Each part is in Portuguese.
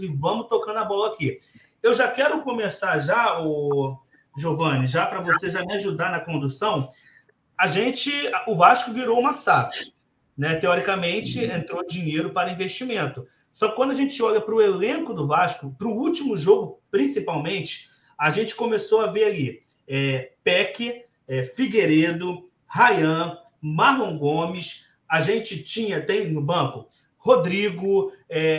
e vamos tocando a bola aqui. Eu já quero começar já, o Giovanni, já para você já me ajudar na condução. O Vasco virou uma SAF, né? Teoricamente, entrou dinheiro para investimento. Só que quando a gente olha para o elenco do Vasco, para o último jogo, principalmente, a gente começou a ver ali Peck, Figueiredo, Ryan, Marlon Gomes, a gente tem no banco Rodrigo,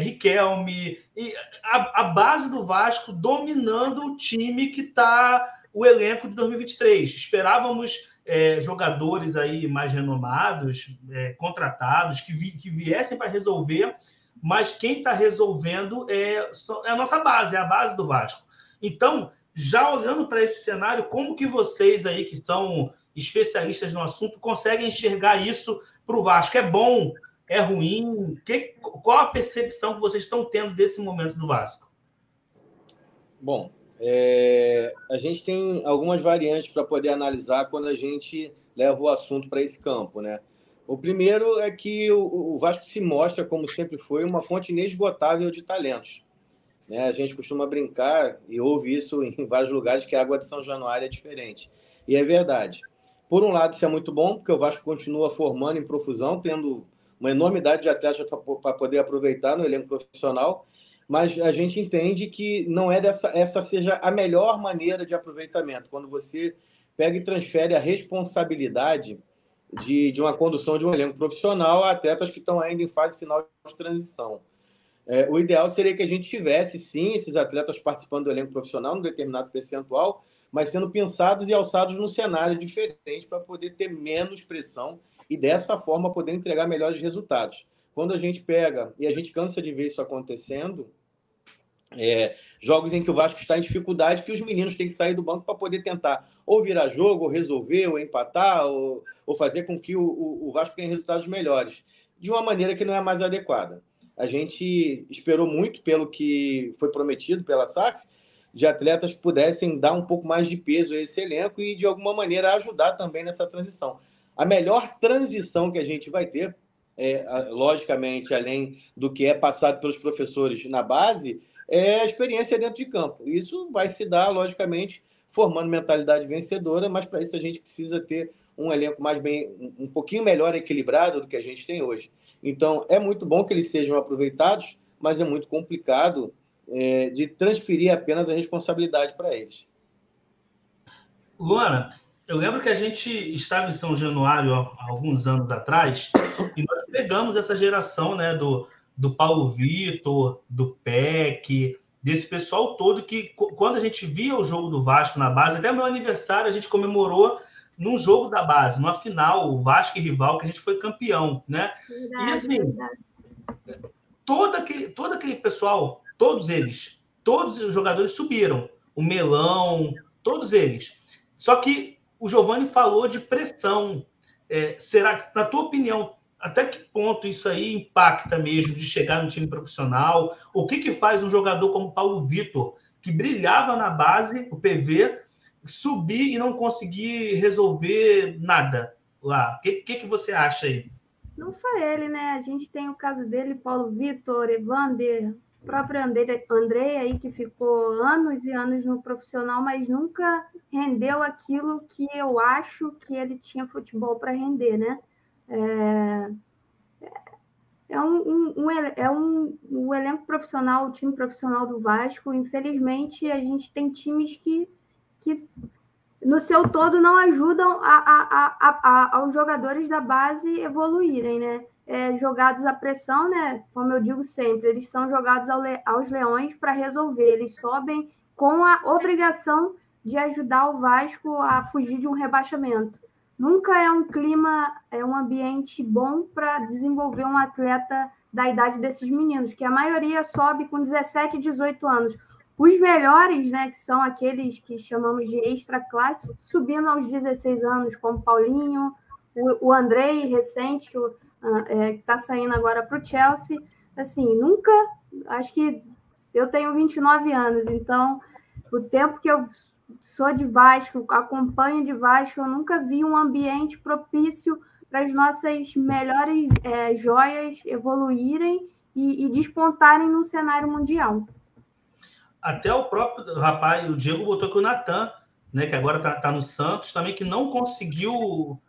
Riquelme, e a base do Vasco dominando o time que está o elenco de 2023. Esperávamos jogadores aí mais renomados, contratados, que viessem para resolver, mas quem está resolvendo é a nossa base, é a base do Vasco. Então, já olhando para esse cenário, como que vocês aí, que são especialistas no assunto, conseguem enxergar isso para o Vasco? É bom? É ruim? Qual a percepção que vocês estão tendo desse momento do Vasco? Bom, a gente tem algumas variantes para poder analisar quando a gente leva o assunto para esse campo, né? O primeiro é que o Vasco se mostra, como sempre foi, uma fonte inesgotável de talentos, né? A gente costuma brincar, e ouve isso em vários lugares, que a água de São Januário é diferente. E é verdade. Por um lado, isso é muito bom, porque o Vasco continua formando em profusão, tendo uma enormidade de atletas para poder aproveitar no elenco profissional, mas a gente entende que não é essa seja a melhor maneira de aproveitamento, quando você pega e transfere a responsabilidade de uma condução de um elenco profissional a atletas que estão ainda em fase final de transição. O ideal seria que a gente tivesse, sim, esses atletas participando do elenco profissional, num determinado percentual, mas sendo pensados e alçados num cenário diferente para poder ter menos pressão e, dessa forma, poder entregar melhores resultados. Quando a gente pega, e a gente cansa de ver isso acontecendo, jogos em que o Vasco está em dificuldade, que os meninos têm que sair do banco para poder tentar ou virar jogo, ou resolver, ou empatar, ou fazer com que o Vasco tenha resultados melhores, de uma maneira que não é mais adequada. A gente esperou muito pelo que foi prometido pela SAF, de atletas que pudessem dar um pouco mais de peso a esse elenco e, de alguma maneira, ajudar também nessa transição. A melhor transição que a gente vai ter, logicamente, além do que é passado pelos professores na base, é a experiência dentro de campo. Isso vai se dar, logicamente, formando mentalidade vencedora, mas para isso a gente precisa ter um elenco um pouquinho melhor equilibrado do que a gente tem hoje. Então, é muito bom que eles sejam aproveitados, mas é muito complicado de transferir apenas a responsabilidade para eles. Luana, eu lembro que a gente estava em São Januário há alguns anos atrás e nós pegamos essa geração, né, do Paulo Vitor, do Peck, desse pessoal todo que, quando a gente via o jogo do Vasco na base, até meu aniversário a gente comemorou num jogo da base, numa final, o Vasco e Rival, que a gente foi campeão, né? Verdade, e assim, verdade. todo aquele pessoal, todos os jogadores subiram. O Melão, todos eles. Só que o Giovanni falou de pressão. Será que, na tua opinião, até que ponto isso aí impacta mesmo de chegar no time profissional? O que faz um jogador como Paulo Vitor, que brilhava na base, o PV, subir e não conseguir resolver nada lá? O que você acha aí? Não só ele, né? A gente tem o caso dele, Paulo Vitor, Evander, o próprio Andrei aí, que ficou anos e anos no profissional, mas nunca rendeu aquilo que eu acho que ele tinha futebol para render, né? O elenco profissional, o time profissional do Vasco, infelizmente, a gente tem times que no seu todo não ajudam aos jogadores da base evoluírem, né? Jogados à pressão, né? Como eu digo sempre, eles são jogados aos leões para resolver. Eles sobem com a obrigação de ajudar o Vasco a fugir de um rebaixamento. Nunca é um clima, um ambiente bom para desenvolver um atleta da idade desses meninos, que a maioria sobe com 17, 18 anos. Os melhores, né, que são aqueles que chamamos de extra classe, subindo aos 16 anos, como Paulinho, o Andrei, recente, que está saindo agora para o Chelsea. Assim, nunca, acho que eu tenho 29 anos, então o tempo que eu sou de Vasco, acompanho de Vasco, eu nunca vi um ambiente propício para as nossas melhores joias evoluírem e despontarem no cenário mundial. Até o próprio rapaz, o Diego, botou aqui o Natan, né, que agora tá no Santos, também, que não conseguiu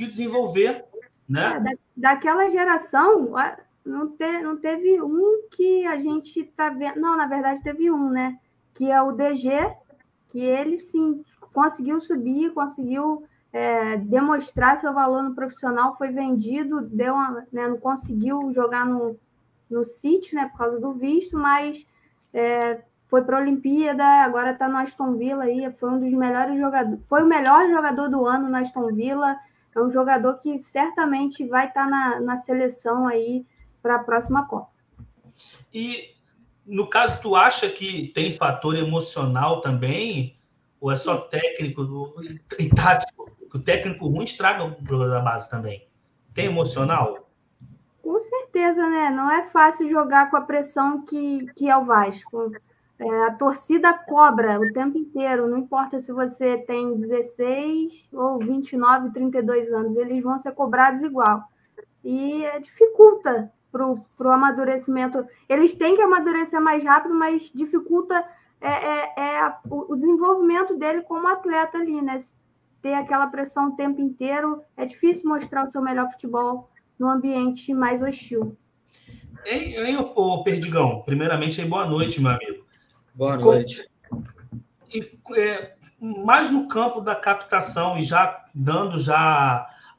desenvolver, né? Daquela geração, não teve um que a gente tá vendo. Não, na verdade, teve um, né? Que é o DG, que ele sim conseguiu subir, conseguiu demonstrar seu valor no profissional, foi vendido, não conseguiu jogar no City, né, por causa do visto, mas foi para a Olimpíada, agora está no Aston Villa aí, foi um dos melhores jogadores, foi o melhor jogador do ano no Aston Villa, é um jogador que certamente vai estar na seleção aí para a próxima Copa. E no caso, tu acha que tem fator emocional também, ou é só técnico e tático? O técnico ruim estraga o jogador da base também. Tem emocional? Com certeza, né? Não é fácil jogar com a pressão que é o Vasco. A torcida cobra o tempo inteiro, não importa se você tem 16 ou 29, 32 anos, eles vão ser cobrados igual. E dificulta para o amadurecimento. Eles têm que amadurecer mais rápido, mas dificulta o desenvolvimento dele como atleta ali, né? Ter aquela pressão o tempo inteiro, é difícil mostrar o seu melhor futebol no ambiente mais hostil. Perdigão, primeiramente, boa noite, meu amigo. Boa noite. Mais no campo da captação e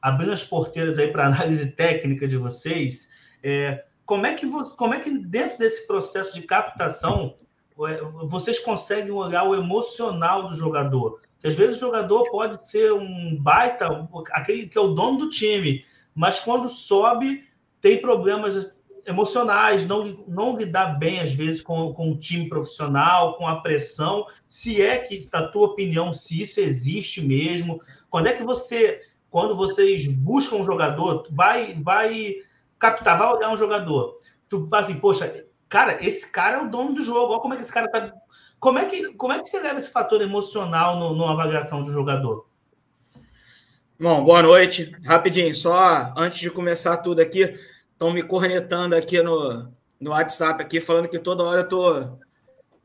abrindo as porteiras aí para análise técnica de vocês, como é que dentro desse processo de captação vocês conseguem olhar o emocional do jogador? Porque às vezes o jogador pode ser um baita, aquele que é o dono do time, mas quando sobe tem problemas emocionais, não lidar bem, às vezes, com o time profissional, com a pressão, se é que, na tua opinião, se isso existe mesmo, quando vocês buscam um jogador, vai captar, vai olhar um jogador, tu fala assim, poxa, cara, esse cara é o dono do jogo, olha como é que esse cara tá... Como é que você leva esse fator emocional numa avaliação de jogador? Bom, boa noite. Rapidinho, só antes de começar tudo aqui, estão me cornetando aqui no WhatsApp, aqui, falando que toda hora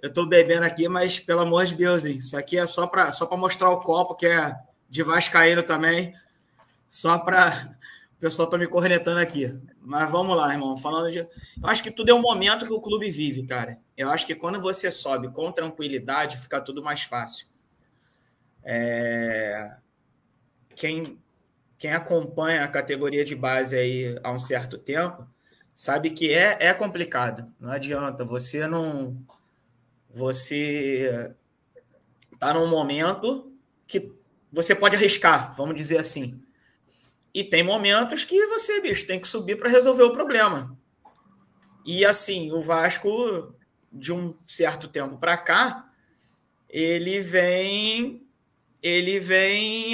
eu tô bebendo aqui, mas pelo amor de Deus, hein? Isso aqui é só para mostrar o copo, que é de vascaíno também, só para... O pessoal tá me cornetando aqui. Mas vamos lá, irmão. Eu acho que tudo é um momento que o clube vive, cara. Eu acho que quando você sobe com tranquilidade, fica tudo mais fácil. Quem acompanha a categoria de base aí há um certo tempo sabe que é complicado. Não adianta. Você está num momento que você pode arriscar, vamos dizer assim. E tem momentos que você, bicho, tem que subir para resolver o problema. E assim, o Vasco, de um certo tempo para cá, ele vem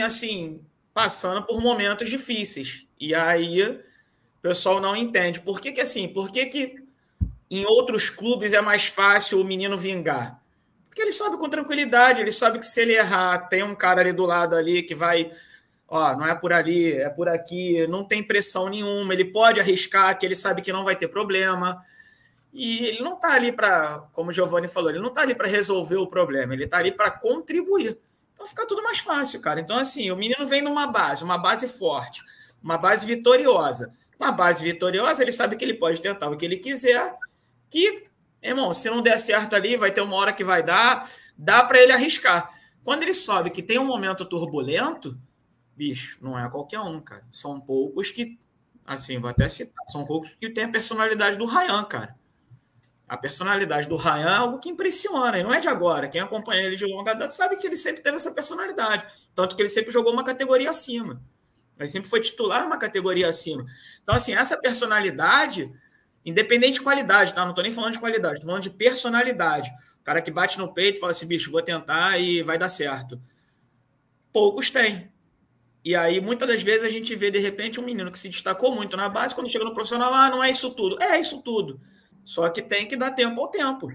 assim, passando por momentos difíceis. E aí o pessoal não entende. Por que assim? Por que em outros clubes é mais fácil o menino vingar? Porque ele sobe com tranquilidade, ele sabe que se ele errar, tem um cara ali do lado ali que vai... não é por ali, é por aqui, não tem pressão nenhuma, ele pode arriscar, que ele sabe que não vai ter problema. E ele não está ali para, como o Giovanni falou, ele não está ali para resolver o problema, ele está ali para contribuir. Então fica tudo mais fácil, cara. Então, assim, o menino vem numa base, uma base forte, uma base vitoriosa. Uma base vitoriosa, ele sabe que ele pode tentar o que ele quiser, que, irmão, se não der certo ali, vai ter uma hora que vai dar, dá para ele arriscar. Quando ele sobe que tem um momento turbulento, bicho, não é qualquer um, cara. São poucos que, assim, vou até citar, são poucos que têm a personalidade do Ryan, cara. A personalidade do Ryan é algo que impressiona, e não é de agora. Quem acompanha ele de longa data sabe que ele sempre teve essa personalidade. Tanto que ele sempre jogou uma categoria acima. Ele sempre foi titular numa categoria acima. Então, assim, essa personalidade, independente de qualidade, tá? Não tô nem falando de qualidade, tô falando de personalidade. O cara que bate no peito e fala assim, bicho, vou tentar e vai dar certo. Poucos têm. E aí, muitas das vezes, a gente vê, de repente, um menino que se destacou muito na base, quando chega no profissional, não é isso tudo. É isso tudo. Só que tem que dar tempo ao tempo.